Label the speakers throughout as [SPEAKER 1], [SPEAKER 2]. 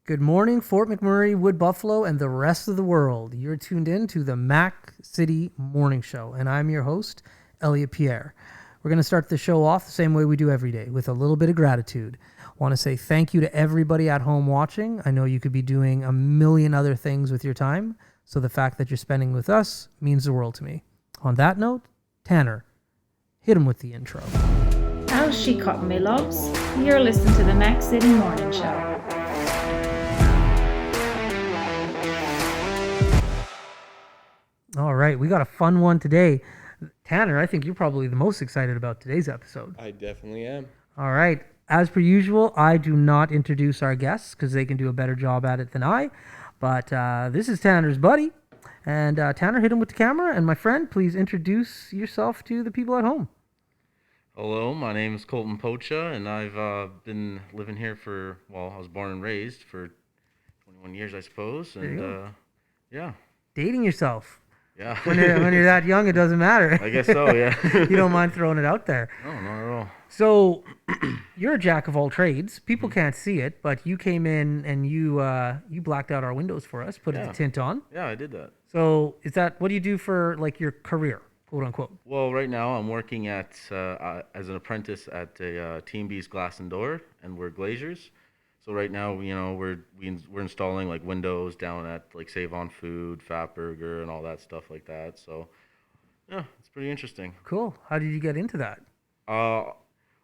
[SPEAKER 1] Good morning, Fort McMurray, Wood Buffalo, and the rest of the world. You're tuned in to the Mac City Morning Show, and I'm your host, Elliot Pierre. We're going to start the show off the same way we do every day, with a little bit of gratitude. Want to say thank you to everybody at home watching. I know you could be doing a million other things with your time, so the fact that you're spending with us means the world to me. On that note, Tanner, hit him with the intro.
[SPEAKER 2] How's she cutting me, loves? You're listening to the Mac City Morning Show.
[SPEAKER 1] All right, we got a fun one today. Tanner, I think you're probably the most excited about today's episode.
[SPEAKER 3] I definitely am.
[SPEAKER 1] All right, as per usual, I do not introduce our guests because they can do a better job at it than I. But this is Tanner's buddy. And Tanner, hit him with the camera. And my friend, please introduce yourself to the people at home.
[SPEAKER 4] Hello, my name is Colton Poocha, and I've been living here I was born and raised for 21 years, I suppose. And yeah.
[SPEAKER 1] Dating yourself.
[SPEAKER 4] Yeah.
[SPEAKER 1] When you're that young, it doesn't matter.
[SPEAKER 4] I guess so, yeah.
[SPEAKER 1] You don't mind throwing it out there.
[SPEAKER 4] No, not at all.
[SPEAKER 1] So you're a jack of all trades. People can't see it, but you came in and you blacked out our windows for us, put the tint on.
[SPEAKER 4] Yeah, I did that.
[SPEAKER 1] So what do you do for like your career, quote unquote?
[SPEAKER 4] Well, right now I'm working as an apprentice at Team B's Glass and Door, and we're glaziers. So right now, we're installing like windows down at like Save on Food, Fat Burger, and all that stuff like that. So yeah, it's pretty interesting.
[SPEAKER 1] Cool. How did you get into that?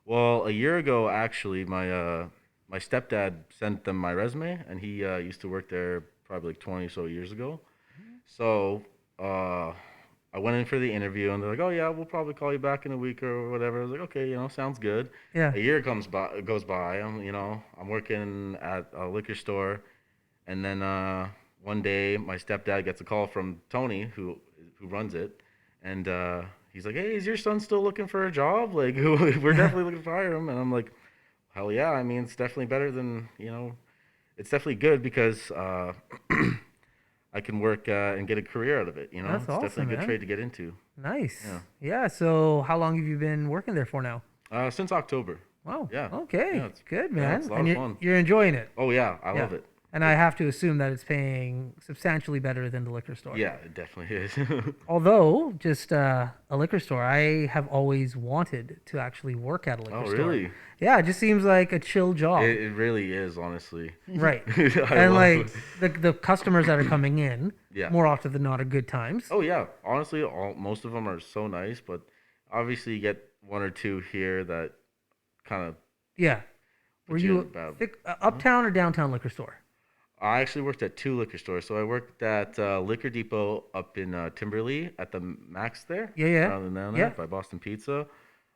[SPEAKER 4] Well, a year ago, actually, my stepdad sent them my resume, and he used to work there probably like 20 or so years ago. So I went in for the interview, and they're like, "Oh yeah, we'll probably call you back in a week or whatever." I was like, "Okay, sounds good."
[SPEAKER 1] Yeah.
[SPEAKER 4] A year goes by. I'm working at a liquor store, and then one day my stepdad gets a call from Tony, who runs it, and he's like, "Hey, is your son still looking for a job? Like, we're definitely looking to hire him." And I'm like, "Hell yeah! I mean, it's definitely better than it's definitely good because." I can work and get a career out of it.
[SPEAKER 1] That's
[SPEAKER 4] it's
[SPEAKER 1] awesome,
[SPEAKER 4] definitely a good
[SPEAKER 1] man.
[SPEAKER 4] trade to get into.
[SPEAKER 1] Nice. Yeah. So how long have you been working there for now?
[SPEAKER 4] Since October.
[SPEAKER 1] Wow.
[SPEAKER 4] Yeah.
[SPEAKER 1] Okay.
[SPEAKER 4] Yeah, it's
[SPEAKER 1] good, man.
[SPEAKER 4] it's a lot
[SPEAKER 1] And
[SPEAKER 4] of fun.
[SPEAKER 1] you're enjoying it.
[SPEAKER 4] Oh yeah, I love it.
[SPEAKER 1] And I have to assume that it's paying substantially better than the liquor store.
[SPEAKER 4] Yeah, it definitely is.
[SPEAKER 1] Although, just a liquor store, I have always wanted to actually work at a liquor store.
[SPEAKER 4] Oh really?
[SPEAKER 1] Yeah, it just seems like a chill job.
[SPEAKER 4] It really is, honestly.
[SPEAKER 1] Right.
[SPEAKER 4] I
[SPEAKER 1] And
[SPEAKER 4] love
[SPEAKER 1] like the customers that are coming in,
[SPEAKER 4] Yeah.
[SPEAKER 1] more often than not, are good times.
[SPEAKER 4] Oh yeah, honestly, most of them are so nice, but obviously you get one or two here that kind of.
[SPEAKER 1] Yeah. Were you uptown or downtown liquor store?
[SPEAKER 4] I actually worked at two liquor stores. So I worked at Liquor Depot up in Timberley at the Max there.
[SPEAKER 1] Yeah.
[SPEAKER 4] Down there
[SPEAKER 1] Yeah.
[SPEAKER 4] by Boston Pizza.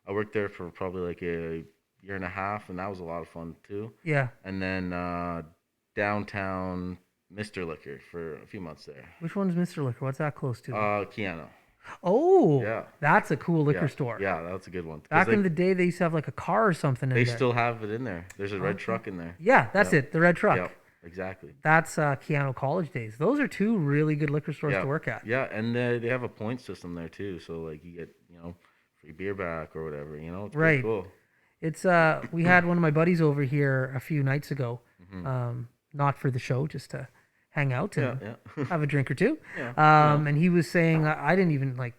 [SPEAKER 4] I worked there for probably like a year and a half, and that was a lot of fun too.
[SPEAKER 1] Yeah.
[SPEAKER 4] And then downtown Mr. Liquor for a few months there.
[SPEAKER 1] Which one's Mr. Liquor? What's that close to?
[SPEAKER 4] Keanu.
[SPEAKER 1] Oh,
[SPEAKER 4] Yeah.
[SPEAKER 1] That's a cool liquor store.
[SPEAKER 4] Yeah, that's a good one.
[SPEAKER 1] Back in the day, they used to have like a car or something in there.
[SPEAKER 4] They still have it in there. There's a red truck in there.
[SPEAKER 1] Yeah, that's it. The red truck.
[SPEAKER 4] Yeah, exactly.
[SPEAKER 1] That's Keanu College days. Those are two really good liquor stores to work at.
[SPEAKER 4] Yeah, and they have a point system there too. So like you get free beer back or whatever. It's pretty cool.
[SPEAKER 1] It's we had one of my buddies over here a few nights ago, not for the show, just to hang out and have a drink or two.
[SPEAKER 4] Yeah.
[SPEAKER 1] And he was saying I didn't even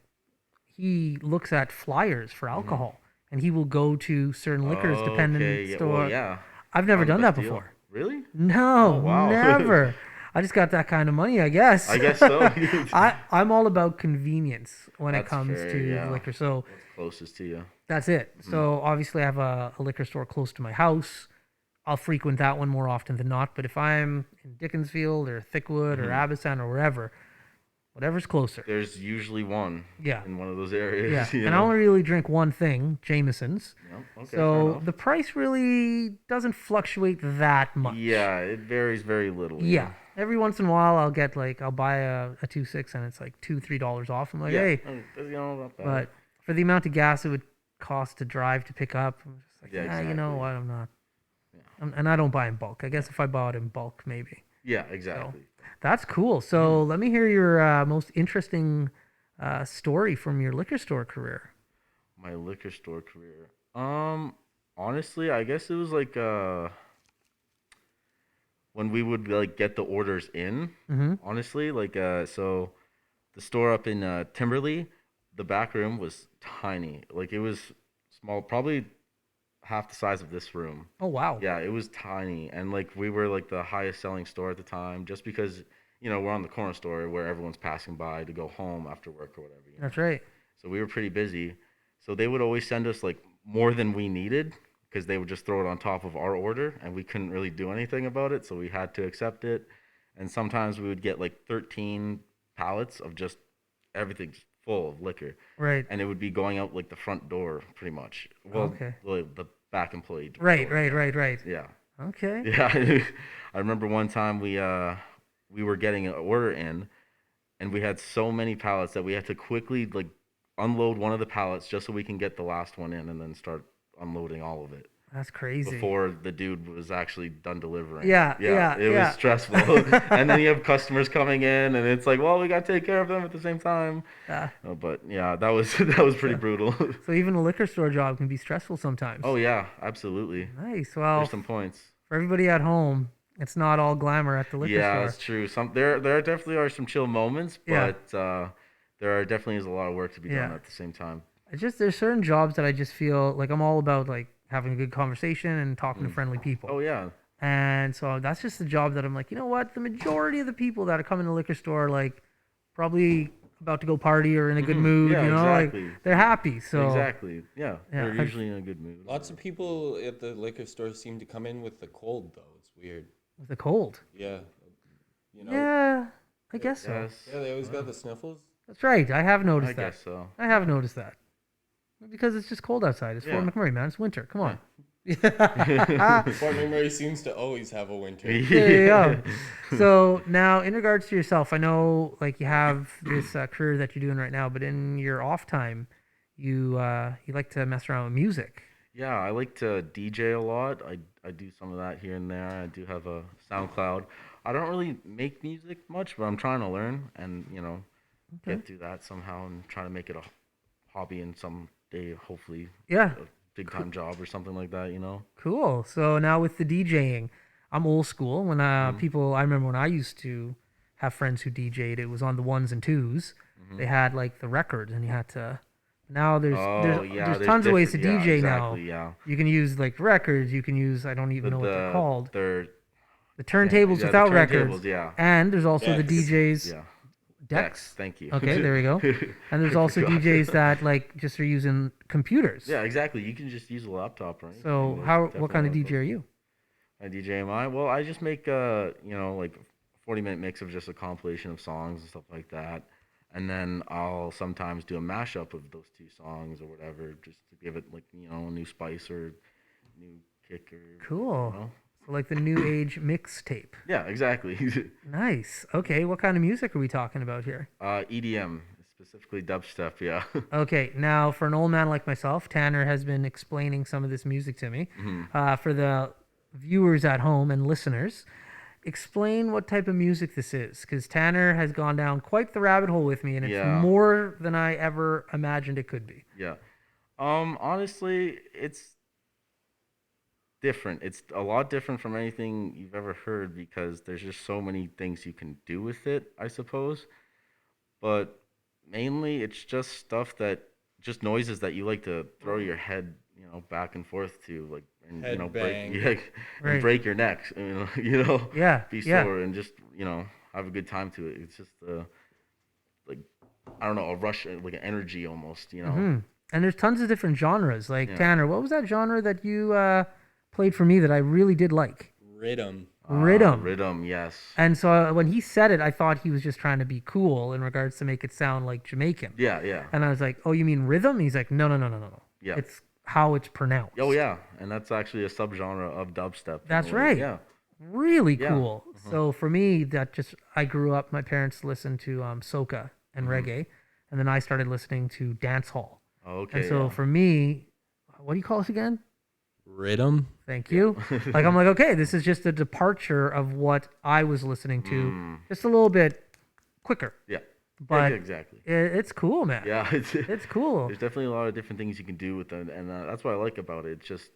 [SPEAKER 1] he looks at flyers for alcohol, and he will go to certain liquors dependent store.
[SPEAKER 4] Well, yeah.
[SPEAKER 1] I've never done that
[SPEAKER 4] Deal.
[SPEAKER 1] before.
[SPEAKER 4] Really?
[SPEAKER 1] No,
[SPEAKER 4] Oh, wow.
[SPEAKER 1] never. I just got that kind of money, I guess.
[SPEAKER 4] I guess so.
[SPEAKER 1] I'm all about convenience when it
[SPEAKER 4] That's
[SPEAKER 1] comes
[SPEAKER 4] fair,
[SPEAKER 1] to
[SPEAKER 4] yeah.
[SPEAKER 1] liquor. So
[SPEAKER 4] What's closest to you?
[SPEAKER 1] that's it. So obviously I have a liquor store close to my house. I'll frequent that one more often than not. But if I'm in Dickinsfield or Thickwood or Abbotsford or wherever, whatever's closer.
[SPEAKER 4] There's usually one.
[SPEAKER 1] Yeah.
[SPEAKER 4] In one of those areas.
[SPEAKER 1] Yeah.
[SPEAKER 4] you
[SPEAKER 1] And I
[SPEAKER 4] know?
[SPEAKER 1] only really drink one thing, Jameson's.
[SPEAKER 4] Yeah, okay, fair
[SPEAKER 1] So
[SPEAKER 4] enough.
[SPEAKER 1] the price really doesn't fluctuate that much.
[SPEAKER 4] Yeah, it varies very little.
[SPEAKER 1] Yeah. Every once in a while, I'll buy a 2.6 and it's like $2-3 off. I'm like, hey,
[SPEAKER 4] not bad.
[SPEAKER 1] but for the amount of gas it would cost to drive to pick up, I'm just like,
[SPEAKER 4] Yeah,
[SPEAKER 1] you know
[SPEAKER 4] exactly.
[SPEAKER 1] what, I'm not. And I don't buy in bulk. I guess if I bought in bulk, maybe.
[SPEAKER 4] Yeah, exactly.
[SPEAKER 1] That's cool. So let me hear your most interesting story from your liquor store career.
[SPEAKER 4] My liquor store career. Honestly, I guess it was like when we would like get the orders in,
[SPEAKER 1] Mm-hmm.
[SPEAKER 4] honestly, like so the store up in Timberley, the back room was tiny. Like it was small, probably half the size of this room.
[SPEAKER 1] Oh wow.
[SPEAKER 4] Yeah, it was tiny, and like we were like the highest selling store at the time, just because we're on the corner store where everyone's passing by to go home after work or whatever.
[SPEAKER 1] That's right.
[SPEAKER 4] So we were pretty busy. So they would always send us like more than we needed because they would just throw it on top of our order, and we couldn't really do anything about it, so we had to accept it. And sometimes we would get like 13 pallets of just everything just full of liquor,
[SPEAKER 1] Right.
[SPEAKER 4] and it would be going out like the front door pretty much. Well,
[SPEAKER 1] Okay.
[SPEAKER 4] the back employee door.
[SPEAKER 1] Right. Right.
[SPEAKER 4] Yeah.
[SPEAKER 1] Okay.
[SPEAKER 4] Yeah. I remember one time we were getting an order in, and we had so many pallets that we had to quickly like unload one of the pallets just so we can get the last one in, and then start unloading all of it
[SPEAKER 1] That's crazy.
[SPEAKER 4] before the dude was actually done delivering.
[SPEAKER 1] Yeah,
[SPEAKER 4] It
[SPEAKER 1] yeah.
[SPEAKER 4] was stressful. And then you have customers coming in, and it's like, well, we got to take care of them at the same time. But yeah, that was pretty brutal.
[SPEAKER 1] So even a liquor store job can be stressful sometimes.
[SPEAKER 4] Oh yeah, absolutely.
[SPEAKER 1] Nice. Well,
[SPEAKER 4] There's some points.
[SPEAKER 1] for everybody at home, it's not all glamour at the liquor
[SPEAKER 4] Yeah,
[SPEAKER 1] store.
[SPEAKER 4] that's true. There definitely are some chill moments,
[SPEAKER 1] Yeah.
[SPEAKER 4] but there definitely is a lot of work to be done
[SPEAKER 1] Yeah.
[SPEAKER 4] at the same time.
[SPEAKER 1] There's certain jobs that I just feel like I'm all about like having a good conversation and talking to friendly people.
[SPEAKER 4] Oh yeah.
[SPEAKER 1] And so that's just the job that I'm like, you know what? The majority of the people that are coming to the liquor store, like, probably about to go party or in a good mood,
[SPEAKER 4] Yeah,
[SPEAKER 1] you know,
[SPEAKER 4] exactly.
[SPEAKER 1] like they're happy. So
[SPEAKER 4] Exactly. Yeah.
[SPEAKER 1] Yeah,
[SPEAKER 4] They're usually in a good mood.
[SPEAKER 3] Lots of people at the liquor store seem to come in with the cold, though. It's weird.
[SPEAKER 1] with the cold.
[SPEAKER 3] Yeah. You know?
[SPEAKER 1] Yeah, I guess so.
[SPEAKER 4] Yes.
[SPEAKER 3] Yeah, they always got the sniffles.
[SPEAKER 1] That's right. I have
[SPEAKER 4] I
[SPEAKER 1] noticed that.
[SPEAKER 4] guess so.
[SPEAKER 1] I have noticed that. Because it's just cold outside. It's Fort
[SPEAKER 4] Yeah.
[SPEAKER 1] McMurray, man. It's winter. Come on.
[SPEAKER 3] Fort McMurray seems to always have a winter.
[SPEAKER 1] There you go. So now, in regards to yourself, I know like you have this career that you're doing right now, but in your off time, you like to mess around with music.
[SPEAKER 4] Yeah, I like to DJ a lot. I do some of that here and there. I do have a SoundCloud. I don't really make music much, but I'm trying to learn and, get through that somehow and try to make it a hobby and someday, hopefully,
[SPEAKER 1] Yeah,
[SPEAKER 4] a big time job or something like that,
[SPEAKER 1] cool. So now with the DJing, I'm old school. When people, I remember when I used to have friends who DJ'd, it was on the ones and 2s. They had like the records, and you had to. Now there's tons of ways to
[SPEAKER 4] different-
[SPEAKER 1] DJ
[SPEAKER 4] exactly,
[SPEAKER 1] now.
[SPEAKER 4] Yeah.
[SPEAKER 1] You can use like records. You can use I don't even know what they're called.
[SPEAKER 4] They're
[SPEAKER 1] The turntables
[SPEAKER 4] the
[SPEAKER 1] without
[SPEAKER 4] turntables,
[SPEAKER 1] records.
[SPEAKER 4] yeah.
[SPEAKER 1] And there's also the
[SPEAKER 3] Decks.
[SPEAKER 1] DJs
[SPEAKER 4] Yeah.
[SPEAKER 1] decks.
[SPEAKER 4] Thank you.
[SPEAKER 1] Okay, there we go. And there's
[SPEAKER 4] I
[SPEAKER 1] also
[SPEAKER 4] forgot.
[SPEAKER 1] DJs that like just are using computers.
[SPEAKER 4] Yeah, exactly. You can just use a laptop or anything.
[SPEAKER 1] So
[SPEAKER 4] There's
[SPEAKER 1] what kind of
[SPEAKER 4] definitely
[SPEAKER 1] DJ are you?
[SPEAKER 4] a DJ am I? Well, I just make like 40-minute mix of just a compilation of songs and stuff like that. And then I'll sometimes do a mashup of those two songs or whatever, just to give it like, a new spice or new kick or
[SPEAKER 1] Cool.
[SPEAKER 4] you know?
[SPEAKER 1] So like the new age mixtape.
[SPEAKER 4] Yeah, exactly.
[SPEAKER 1] Nice. Okay, what kind of music are we talking about here?
[SPEAKER 4] EDM, specifically dubstep, yeah.
[SPEAKER 1] Okay, now for an old man like myself, Tanner has been explaining some of this music to me. For the viewers at home and listeners, explain what type of music this is, because Tanner has gone down quite the rabbit hole with me, and it's
[SPEAKER 4] Yeah.
[SPEAKER 1] more than I ever imagined it could be.
[SPEAKER 4] Yeah. Honestly, it's different. It's a lot different from anything you've ever heard because there's just so many things you can do with it, I suppose. But mainly it's just stuff that just noises that you like to throw your head, back and forth to, like, and
[SPEAKER 3] Head
[SPEAKER 4] break,
[SPEAKER 3] bang.
[SPEAKER 4] yeah,
[SPEAKER 1] Right.
[SPEAKER 4] and break your neck,
[SPEAKER 1] Yeah,
[SPEAKER 4] be
[SPEAKER 1] yeah.
[SPEAKER 4] sore and just, have a good time to it. It's just like, I don't know, a rush, like an energy almost,
[SPEAKER 1] And there's tons of different genres. Like
[SPEAKER 4] Yeah.
[SPEAKER 1] Tanner, what was that genre that you played for me that I really did like?
[SPEAKER 3] Rhythm.
[SPEAKER 1] Rhythm.
[SPEAKER 4] Rhythm, yes.
[SPEAKER 1] And so when he said it, I thought he was just trying to be cool in regards to make it sound like Jamaican.
[SPEAKER 4] Yeah, yeah.
[SPEAKER 1] And I was like, "Oh, you mean rhythm?" He's like, "No.
[SPEAKER 4] Yeah.
[SPEAKER 1] It's how it's pronounced."
[SPEAKER 4] Oh yeah, and that's actually a subgenre of dubstep. in
[SPEAKER 1] That's
[SPEAKER 4] a way.
[SPEAKER 1] right.
[SPEAKER 4] Yeah.
[SPEAKER 1] Really
[SPEAKER 4] Yeah.
[SPEAKER 1] cool. So for me, I grew up. My parents listened to soca and reggae, and then I started listening to dance hall.
[SPEAKER 4] Okay.
[SPEAKER 1] And so
[SPEAKER 4] yeah.
[SPEAKER 1] for me, what do you call this again?
[SPEAKER 3] Rhythm.
[SPEAKER 1] Thank you. Like I'm like, okay, this is just a departure of what I was listening to, just a little bit quicker.
[SPEAKER 4] Yeah.
[SPEAKER 1] But
[SPEAKER 4] yeah, exactly.
[SPEAKER 1] it's cool, man.
[SPEAKER 4] Yeah,
[SPEAKER 1] It's cool.
[SPEAKER 4] There's definitely a lot of different things you can do with it, and that's what I like about it. It's just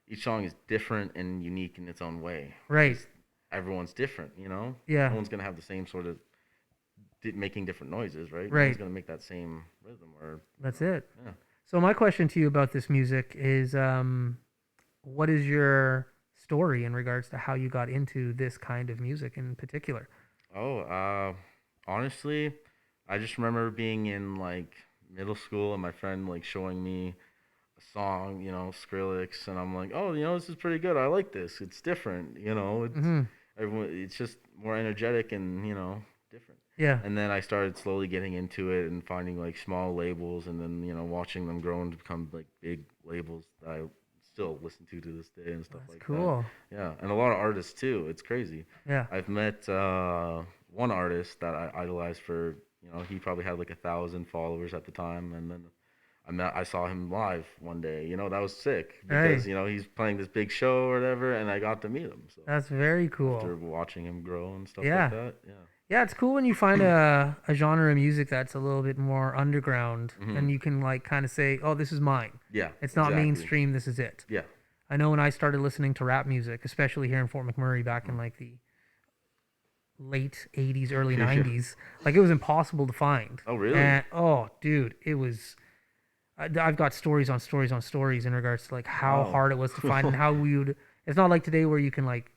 [SPEAKER 4] each song is different and unique in its own way.
[SPEAKER 1] Right.
[SPEAKER 4] everyone's different, you know?
[SPEAKER 1] Yeah.
[SPEAKER 4] No one's going to have the same sort of making different noises, right? No
[SPEAKER 1] Right.
[SPEAKER 4] one's going to make that same rhythm or.
[SPEAKER 1] That's it.
[SPEAKER 4] Yeah.
[SPEAKER 1] So my question to you about this music is, what is your story in regards to how you got into this kind of music in particular?
[SPEAKER 4] Honestly, I just remember being in like middle school and my friend like showing me a song, you know, Skrillex, and I'm like, oh, you know, this is pretty good. I like this. It's different, you know. It's
[SPEAKER 1] Mm-hmm.
[SPEAKER 4] everyone. It's just more energetic and you know different.
[SPEAKER 1] Yeah.
[SPEAKER 4] And then I started slowly getting into it and finding like small labels, and then you know watching them grow and become like big labels that I still listen to this day and stuff
[SPEAKER 1] That's
[SPEAKER 4] like
[SPEAKER 1] cool.
[SPEAKER 4] that. Yeah, and a lot of artists too. It's crazy.
[SPEAKER 1] Yeah.
[SPEAKER 4] I've met one artist that I idolized for. You know, he probably had like 1,000 followers at the time, and then I saw him live one day. You know, that was sick because
[SPEAKER 1] Hey.
[SPEAKER 4] you know he's playing this big show or whatever, and I got to meet him. So
[SPEAKER 1] That's very cool.
[SPEAKER 4] after watching him grow and stuff
[SPEAKER 1] Yeah.
[SPEAKER 4] like that, yeah.
[SPEAKER 1] Yeah, it's cool when you find a genre of music that's a little bit more underground and you can like kind of say, "Oh, this is mine."
[SPEAKER 4] Yeah,
[SPEAKER 1] It's not
[SPEAKER 4] exactly.
[SPEAKER 1] mainstream, this is it.
[SPEAKER 4] Yeah,
[SPEAKER 1] I know when I started listening to rap music, especially here in Fort McMurray back in like the late 80s, early 90s, like it was impossible to find.
[SPEAKER 4] Oh, really?
[SPEAKER 1] And oh, dude, it was I've got stories on stories on stories in regards to like how
[SPEAKER 4] Wow.
[SPEAKER 1] hard it was to find and how we would it's not like today where you can like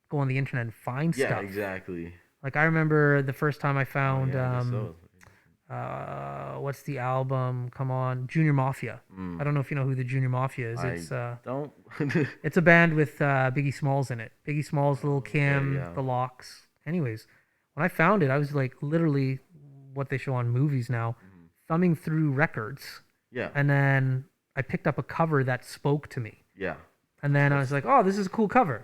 [SPEAKER 1] go on the internet and find
[SPEAKER 4] yeah,
[SPEAKER 1] stuff.
[SPEAKER 4] exactly.
[SPEAKER 1] Like I remember the first time I
[SPEAKER 4] Oh,
[SPEAKER 1] found
[SPEAKER 4] yeah, I guess so.
[SPEAKER 1] what's the album? Come on, Junior Mafia. I don't know if you know who the Junior Mafia is. It's
[SPEAKER 4] Don't.
[SPEAKER 1] it's a band with Biggie Smalls in it. Biggie Smalls, Lil Kim,
[SPEAKER 4] yeah.
[SPEAKER 1] The Lox. Anyways, when I found it, I was like literally what they show on movies now, thumbing through records,
[SPEAKER 4] Yeah,
[SPEAKER 1] and then I picked up a cover that spoke to me.
[SPEAKER 4] yeah,
[SPEAKER 1] And then I was like, oh, this is a cool cover.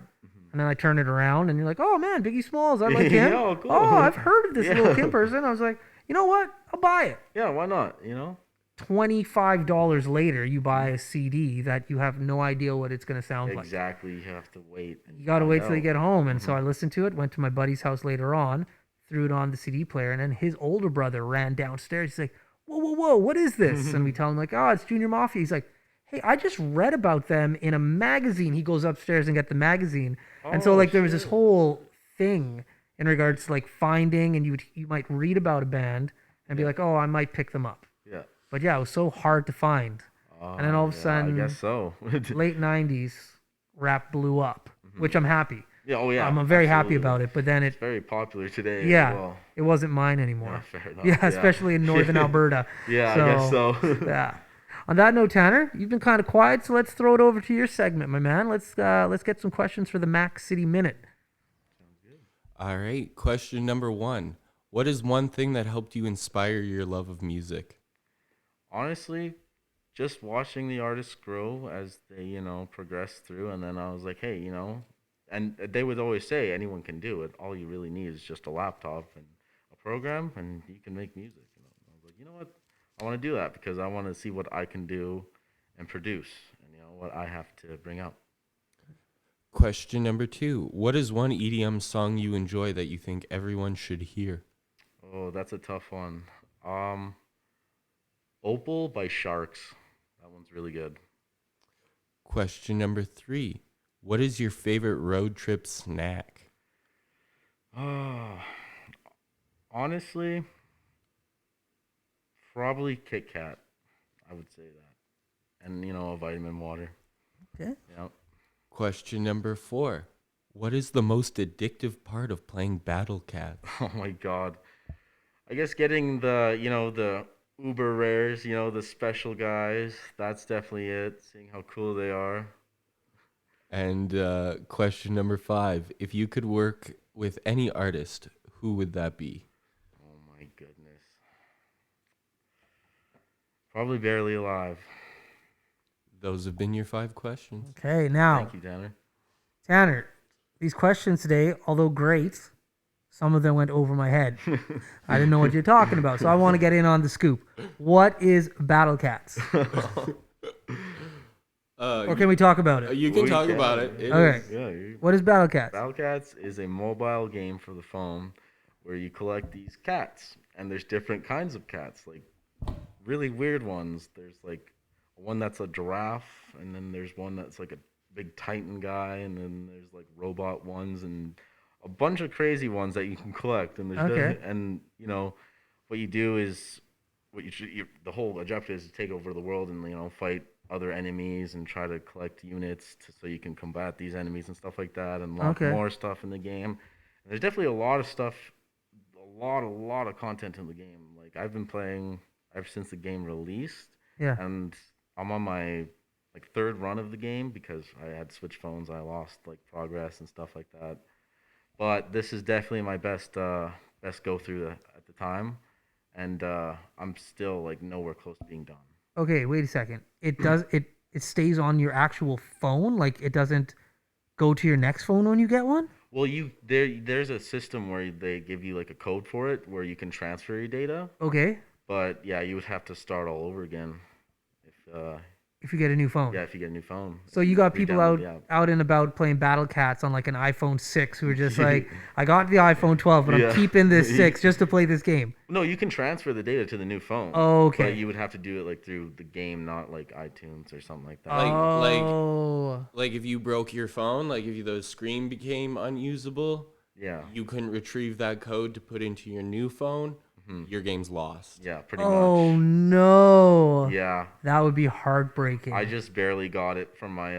[SPEAKER 1] And then I turn it around and you're like, oh man, Biggie Smalls, I like him.
[SPEAKER 4] Yo, cool.
[SPEAKER 1] Oh, I've heard of this
[SPEAKER 4] Yeah.
[SPEAKER 1] Lil Kim person. I was like, you know what? I'll buy it.
[SPEAKER 4] yeah. Why not? You know.
[SPEAKER 1] $25 later, you buy a CD that you have no idea what it's going to sound like.
[SPEAKER 4] Exactly. You have to wait. And
[SPEAKER 1] You got to
[SPEAKER 4] find
[SPEAKER 1] wait till you
[SPEAKER 4] out.
[SPEAKER 1] get home. And so I listened to it, went to my buddy's house later on, threw it on the CD player, and then his older brother ran downstairs. He's like, whoa, whoa, whoa, what is this? And we tell him, like, oh, it's Junior Mafia. He's like, hey, I just read about them in a magazine. He goes upstairs and get the magazine. And so,
[SPEAKER 4] Oh,
[SPEAKER 1] like, there was this
[SPEAKER 4] shit.
[SPEAKER 1] whole thing in regards to, like, finding, and you might read about a band and be like, oh, I might pick them up.
[SPEAKER 4] Yeah.
[SPEAKER 1] But yeah, it was so hard to find. And then all of a
[SPEAKER 4] Yeah,
[SPEAKER 1] sudden,
[SPEAKER 4] I guess so.
[SPEAKER 1] late 90s, rap blew up, which I'm happy.
[SPEAKER 4] Yeah. Oh, yeah.
[SPEAKER 1] I'm very happy
[SPEAKER 4] absolutely.
[SPEAKER 1] about it. But then
[SPEAKER 4] It's very popular today. as
[SPEAKER 1] yeah,
[SPEAKER 4] well.
[SPEAKER 1] it wasn't mine anymore.
[SPEAKER 4] Yeah, fair enough.
[SPEAKER 1] Yeah, especially in northern Alberta.
[SPEAKER 4] Yeah, I guess so.
[SPEAKER 1] Yeah. On that note, Tanner, you've been kind of quiet, so let's throw it over to your segment, my man. Let's get some questions for the Mac City Minute.
[SPEAKER 3] All right. Question number 1. What is one thing that helped you inspire your love of music?
[SPEAKER 4] Honestly, just watching the artists grow as they, you know, progress through, and then I was like, hey, you know, and they would always say anyone can do it. All you really need is just a laptop and a program, and you can make music. And I was like, you know what? I want to do that because I want to see what I can do and produce, and you know what I have to bring out.
[SPEAKER 3] Question number 2. What is one EDM song you enjoy that you think everyone should hear?
[SPEAKER 4] Oh, that's a tough one. Opal by Sharks. That one's really good.
[SPEAKER 3] Question number 3. What is your favorite road trip snack?
[SPEAKER 4] Honestly, probably Kit Kat. I would say that, and you know, a vitamin water.
[SPEAKER 1] Okay.
[SPEAKER 4] Yeah.
[SPEAKER 3] Question number 4. What is the most addictive part of playing Battle Cat?
[SPEAKER 4] Oh my God. I guess getting the, you know, the uber rares, you know, the special guys. That's definitely it. Seeing how cool they are.
[SPEAKER 3] And question number 5. If you could work with any artist, who would that be?
[SPEAKER 4] Oh my goodness. Probably Barely Alive.
[SPEAKER 3] Those have been your 5 questions.
[SPEAKER 1] Okay, now,
[SPEAKER 4] Thank you, Tanner.
[SPEAKER 1] Tanner, these questions today, although great, some of them went over my head. I didn't know what you're talking about, so I want to get in on the scoop. What is Battle Cats? Or can we talk about it?
[SPEAKER 3] You can
[SPEAKER 4] We
[SPEAKER 3] talk
[SPEAKER 4] can.
[SPEAKER 3] about it.
[SPEAKER 1] Okay.
[SPEAKER 4] Yeah.
[SPEAKER 1] What is Battle Cats?
[SPEAKER 4] Battle Cats is a mobile game for the phone where you collect these cats, and there's different kinds of cats, like really weird ones. There's like one that's a giraffe, and then there's one that's like a big Titan guy, and then there's like robot ones and a bunch of crazy ones that you can collect, and
[SPEAKER 1] Okay.
[SPEAKER 4] and you know, what you do is the whole objective is to take over the world and fight other enemies and try to collect units so you can combat these enemies and stuff like that and unlock
[SPEAKER 1] Okay.
[SPEAKER 4] more stuff in the game. And there's definitely a lot of stuff, a lot of content in the game. Like I've been playing ever since the game released,
[SPEAKER 1] Yeah.
[SPEAKER 4] and I'm on my like third run of the game because I had switch phones. I lost like progress and stuff like that. But this is definitely my best go through at the time, and I'm still like nowhere close to being done.
[SPEAKER 1] Okay, wait a second. It stays on your actual phone, like it doesn't go to your next phone when you get one?
[SPEAKER 4] Well, there's a system where they give you like a code for it where you can transfer your data,
[SPEAKER 1] Okay.
[SPEAKER 4] but yeah, you would have to start all over again if
[SPEAKER 1] If you get a new phone.
[SPEAKER 4] yeah, if you get a new phone.
[SPEAKER 1] So you got people
[SPEAKER 4] Re-download the app.
[SPEAKER 1] out and about playing Battle Cats on like an iPhone 6 who are just like, I got the iPhone 12, but I'm
[SPEAKER 4] Yeah.
[SPEAKER 1] keeping this 6 just to play this game.
[SPEAKER 4] No, you can transfer the data to the new phone.
[SPEAKER 1] Okay.
[SPEAKER 4] But you would have to do it like through the game, not like iTunes or something like that.
[SPEAKER 3] Like if you broke your phone, like if the screen became unusable,
[SPEAKER 4] Yeah.
[SPEAKER 3] you couldn't retrieve that code to put into your new phone, your game's lost.
[SPEAKER 4] Yeah, pretty
[SPEAKER 1] Oh
[SPEAKER 4] much.
[SPEAKER 1] no.
[SPEAKER 4] Yeah.
[SPEAKER 1] That would be heartbreaking.
[SPEAKER 4] I just barely got it from my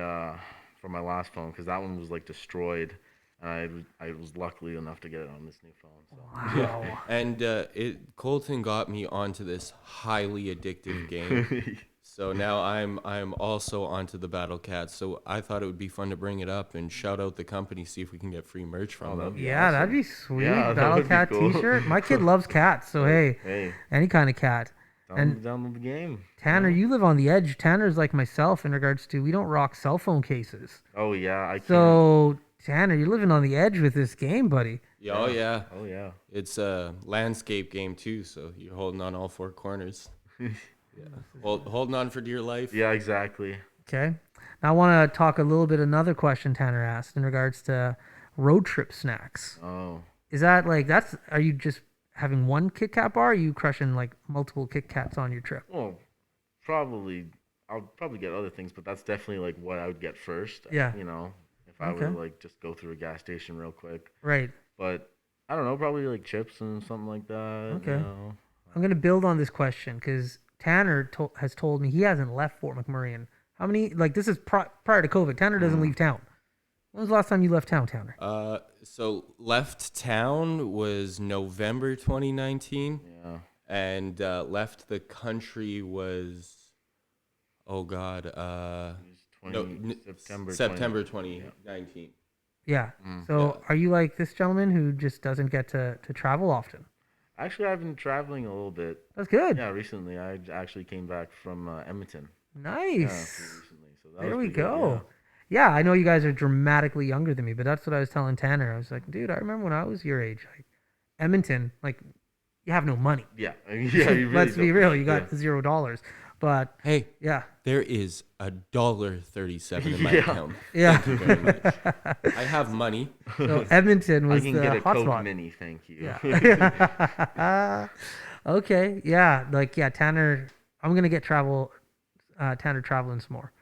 [SPEAKER 4] last phone because that one was like destroyed, and I was luckily enough to get it on this new phone. So.
[SPEAKER 1] Wow.
[SPEAKER 3] And Colton got me onto this highly addictive game. So now I'm also onto the Battle Cats. So I thought it would be fun to bring it up and shout out the company, see if we can get free merch from them.
[SPEAKER 1] Yeah, that'd be sweet.
[SPEAKER 4] Yeah, that
[SPEAKER 1] Battle
[SPEAKER 4] would be
[SPEAKER 1] Cat
[SPEAKER 4] cool.
[SPEAKER 1] t-shirt. My kid loves cats, so hey,
[SPEAKER 4] Hey,
[SPEAKER 1] any kind of cat. And
[SPEAKER 4] download the game.
[SPEAKER 1] Tanner, you live on the edge. Tanner's like myself in regards to we don't rock cell phone cases.
[SPEAKER 4] Oh yeah, I can.
[SPEAKER 1] So Tanner, you're living on the edge with this game, buddy.
[SPEAKER 3] Yeah, oh yeah.
[SPEAKER 4] Oh yeah.
[SPEAKER 3] It's a landscape game too, so you're holding on all four corners. Yeah. Holding on for dear life.
[SPEAKER 4] Yeah, exactly.
[SPEAKER 1] Okay. Now I want to talk a little bit another question Tanner asked in regards to road trip snacks.
[SPEAKER 4] Oh.
[SPEAKER 1] Is that like are you just having one Kit Kat bar? Or are you crushing like multiple Kit Kats on your trip?
[SPEAKER 4] Well, I'll probably get other things, but that's definitely like what I would get first.
[SPEAKER 1] Yeah.
[SPEAKER 4] If I were to like just go through a gas station real quick.
[SPEAKER 1] Right.
[SPEAKER 4] But I don't know, probably like chips and something like that.
[SPEAKER 1] Okay. I'm going to build on this question because Tanner has told me he hasn't left Fort McMurray in how many, like this is prior to COVID. Tanner doesn't leave town. When was the last time you left town, Tanner?
[SPEAKER 3] So left town was November 2019.
[SPEAKER 4] Yeah.
[SPEAKER 3] And left the country was, oh God,
[SPEAKER 4] It was
[SPEAKER 3] September 2019.
[SPEAKER 1] Yeah. So are you like this gentleman who just doesn't get to travel often?
[SPEAKER 4] Actually, I've been traveling a little bit.
[SPEAKER 1] That's good.
[SPEAKER 4] Yeah, recently I actually came back from Edmonton. Yeah,
[SPEAKER 1] Nice.
[SPEAKER 4] pretty recently. So that
[SPEAKER 1] There
[SPEAKER 4] was
[SPEAKER 1] we
[SPEAKER 4] pretty good,
[SPEAKER 1] go. Yeah, I know you guys are dramatically younger than me, but that's what I was telling Tanner. I was like, dude, I remember when I was your age, like Edmonton, like you have no money.
[SPEAKER 4] Yeah. Yeah. Yeah, you really
[SPEAKER 1] Let's be
[SPEAKER 4] don't.
[SPEAKER 1] real, you got
[SPEAKER 4] Yeah.
[SPEAKER 1] $0. But
[SPEAKER 3] Hey,
[SPEAKER 1] yeah,
[SPEAKER 3] there is $1.37 in my
[SPEAKER 4] Yeah.
[SPEAKER 3] account.
[SPEAKER 1] yeah.
[SPEAKER 3] Thank you very much. I have money.
[SPEAKER 1] So Edmonton
[SPEAKER 4] I
[SPEAKER 1] was
[SPEAKER 4] can
[SPEAKER 1] the
[SPEAKER 4] get a Coke
[SPEAKER 1] hotspot.
[SPEAKER 4] Mini, thank you.
[SPEAKER 1] Yeah. Okay. Yeah. Like Tanner. I'm gonna get Tanner traveling some more.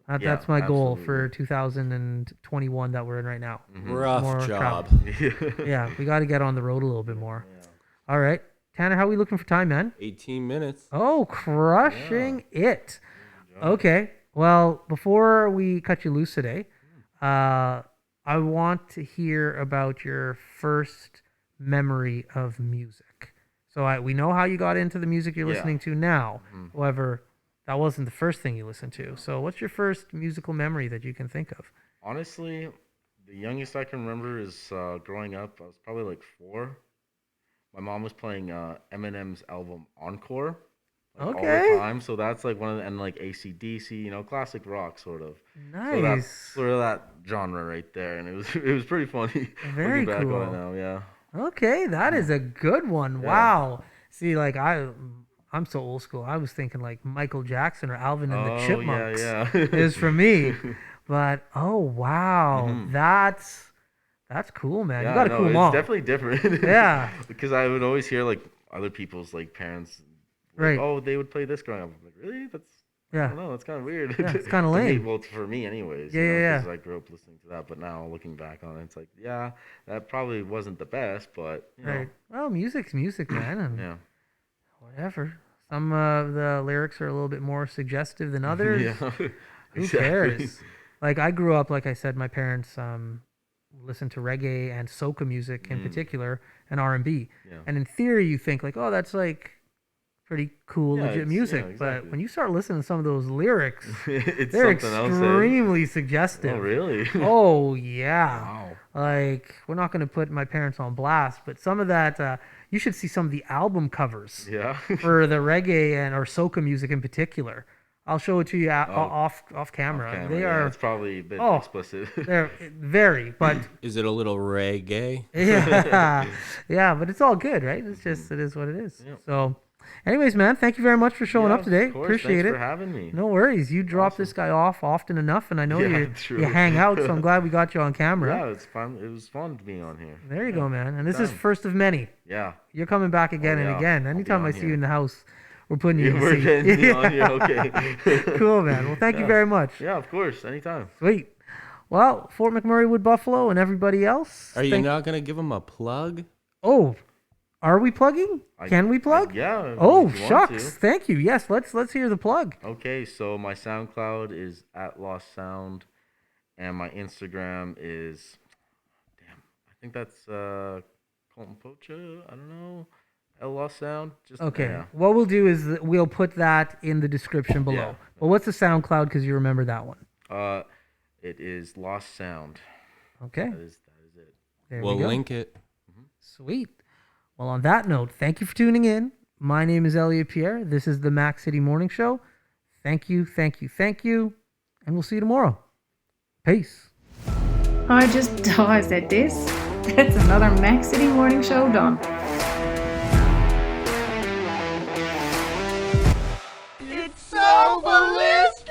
[SPEAKER 4] Yeah,
[SPEAKER 1] That's my goal
[SPEAKER 4] absolutely.
[SPEAKER 1] for 2021 that we're in right now.
[SPEAKER 3] Rough
[SPEAKER 1] More
[SPEAKER 3] job.
[SPEAKER 1] travel. Yeah, we got to get on the road a little bit more. All right, Tanner, how are we looking for time, man?
[SPEAKER 3] 18 minutes.
[SPEAKER 1] Oh, crushing it. Okay. Well, before we cut you loose today, I want to hear about your first memory of music. So we know how you got into the music you're
[SPEAKER 4] Yeah.
[SPEAKER 1] listening to now. However, that wasn't the first thing you listened to. So what's your first musical memory that you can think of?
[SPEAKER 4] Honestly, the youngest I can remember is growing up. I was probably like 4. My mom was playing Eminem's album Encore like, all
[SPEAKER 1] Okay.
[SPEAKER 4] the time. So that's like one of the, and like AC/DC, classic rock sort of. So that's
[SPEAKER 1] Nice.
[SPEAKER 4] sort of that genre right there, and it was pretty funny.
[SPEAKER 1] Very
[SPEAKER 4] looking back
[SPEAKER 1] cool.
[SPEAKER 4] on it now, yeah.
[SPEAKER 1] Okay, that is a good one.
[SPEAKER 4] Yeah.
[SPEAKER 1] Wow. See, like I'm so old school. I was thinking like Michael Jackson or Alvin and the Chipmunks
[SPEAKER 4] yeah.
[SPEAKER 1] is for me. But oh wow, that's cool, man.
[SPEAKER 4] Yeah,
[SPEAKER 1] you got a
[SPEAKER 4] no,
[SPEAKER 1] cool
[SPEAKER 4] it's
[SPEAKER 1] mom.
[SPEAKER 4] definitely different.
[SPEAKER 1] Yeah.
[SPEAKER 4] Because I would always hear like other people's like parents, like,
[SPEAKER 1] Right.
[SPEAKER 4] oh, they would play this growing up. I'm like, really? I
[SPEAKER 1] Yeah.
[SPEAKER 4] don't know. It's kind of weird.
[SPEAKER 1] Yeah, it's kinda
[SPEAKER 4] To me,
[SPEAKER 1] lame.
[SPEAKER 4] well, for me, anyways.
[SPEAKER 1] Yeah,
[SPEAKER 4] you know,
[SPEAKER 1] yeah,
[SPEAKER 4] 'cause
[SPEAKER 1] yeah.
[SPEAKER 4] I grew up listening to that, but now looking back on it, it's like, yeah, that probably wasn't the best, but you know,
[SPEAKER 1] Right. Well, music's music, man, and
[SPEAKER 4] yeah,
[SPEAKER 1] whatever. Some of the lyrics are a little bit more suggestive than others.
[SPEAKER 4] yeah,
[SPEAKER 1] Who
[SPEAKER 4] exactly.
[SPEAKER 1] cares? Like I grew up, like I said, my parents listened to reggae and soca music in particular, and R&B.
[SPEAKER 4] Yeah.
[SPEAKER 1] And in theory, you think like, oh, that's like pretty cool,
[SPEAKER 4] Yeah,
[SPEAKER 1] legit
[SPEAKER 4] it's- yeah,
[SPEAKER 1] music. But
[SPEAKER 4] exactly.
[SPEAKER 1] when you start listening to some of those lyrics,
[SPEAKER 4] It's
[SPEAKER 1] they're
[SPEAKER 4] something else. Eh?
[SPEAKER 1] extremely suggestive.
[SPEAKER 4] Oh, really?
[SPEAKER 1] Oh yeah.
[SPEAKER 4] Wow.
[SPEAKER 1] Like we're not going to put my parents on blast, but some of that you should see some of the album covers
[SPEAKER 4] Yeah.
[SPEAKER 1] for the reggae and or soca music in particular. I'll show it to you
[SPEAKER 4] Oh.
[SPEAKER 1] off camera.
[SPEAKER 4] Camera,
[SPEAKER 1] They
[SPEAKER 4] yeah,
[SPEAKER 1] are
[SPEAKER 4] it's probably a bit
[SPEAKER 1] oh,
[SPEAKER 4] explicit.
[SPEAKER 1] they're very, but
[SPEAKER 3] Is it a little reggae?
[SPEAKER 1] yeah, yeah, but it's all good, right? It's just it is what it is.
[SPEAKER 4] Yep.
[SPEAKER 1] So, anyways, man, thank you very much for showing
[SPEAKER 4] Yeah,
[SPEAKER 1] up today.
[SPEAKER 4] of course.
[SPEAKER 1] Appreciate
[SPEAKER 4] Thanks
[SPEAKER 1] it.
[SPEAKER 4] for having me.
[SPEAKER 1] No worries. You drop this guy off often enough, and I know
[SPEAKER 4] Yeah,
[SPEAKER 1] you
[SPEAKER 4] true.
[SPEAKER 1] hang out. So I'm glad we got you on camera.
[SPEAKER 4] Yeah, it's fun. It was fun being on here.
[SPEAKER 1] There you go, man. And this is
[SPEAKER 4] Done.
[SPEAKER 1] first of many.
[SPEAKER 4] Yeah.
[SPEAKER 1] You're coming back again and
[SPEAKER 4] yeah.
[SPEAKER 1] again.
[SPEAKER 4] I'll be
[SPEAKER 1] Anytime I
[SPEAKER 4] on
[SPEAKER 1] see
[SPEAKER 4] here.
[SPEAKER 1] you in the house, we're putting you in
[SPEAKER 4] We're
[SPEAKER 1] the seat.
[SPEAKER 4] getting me on here. Okay.
[SPEAKER 1] Cool, man. Well, thank you
[SPEAKER 4] Yeah.
[SPEAKER 1] very much.
[SPEAKER 4] Yeah, of course. Anytime.
[SPEAKER 1] Sweet. Well, Fort McMurray, Wood Buffalo, and everybody else.
[SPEAKER 3] Are you not gonna give him a plug?
[SPEAKER 1] Oh, are we plugging? Can we plug?
[SPEAKER 4] Yeah.
[SPEAKER 1] Oh,
[SPEAKER 4] if you want
[SPEAKER 1] shucks.
[SPEAKER 4] to.
[SPEAKER 1] Thank you. Yes, let's hear the plug.
[SPEAKER 4] Okay, so my SoundCloud is at Lost Sound, and my Instagram is, damn, I think that's Colton Poocha. I don't know. Lost Sound. Just
[SPEAKER 1] Okay.
[SPEAKER 4] Yeah.
[SPEAKER 1] What we'll do is that we'll put that in the description below.
[SPEAKER 4] Yeah.
[SPEAKER 1] Well, what's the SoundCloud? Because you remember that one.
[SPEAKER 4] It is Lost Sound.
[SPEAKER 1] Okay.
[SPEAKER 4] That is it.
[SPEAKER 1] There
[SPEAKER 3] We'll
[SPEAKER 1] we go.
[SPEAKER 3] link it.
[SPEAKER 1] Sweet. Well, on that note, thank you for tuning in. My name is Elliot Pierre. This is the Mac City Morning Show. Thank you, thank you, thank you. And we'll see you tomorrow. Peace.
[SPEAKER 2] I said this. That's another Mac City Morning Show done.
[SPEAKER 5] It's so ballistic!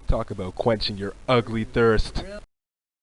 [SPEAKER 6] Talk about quenching your ugly thirst.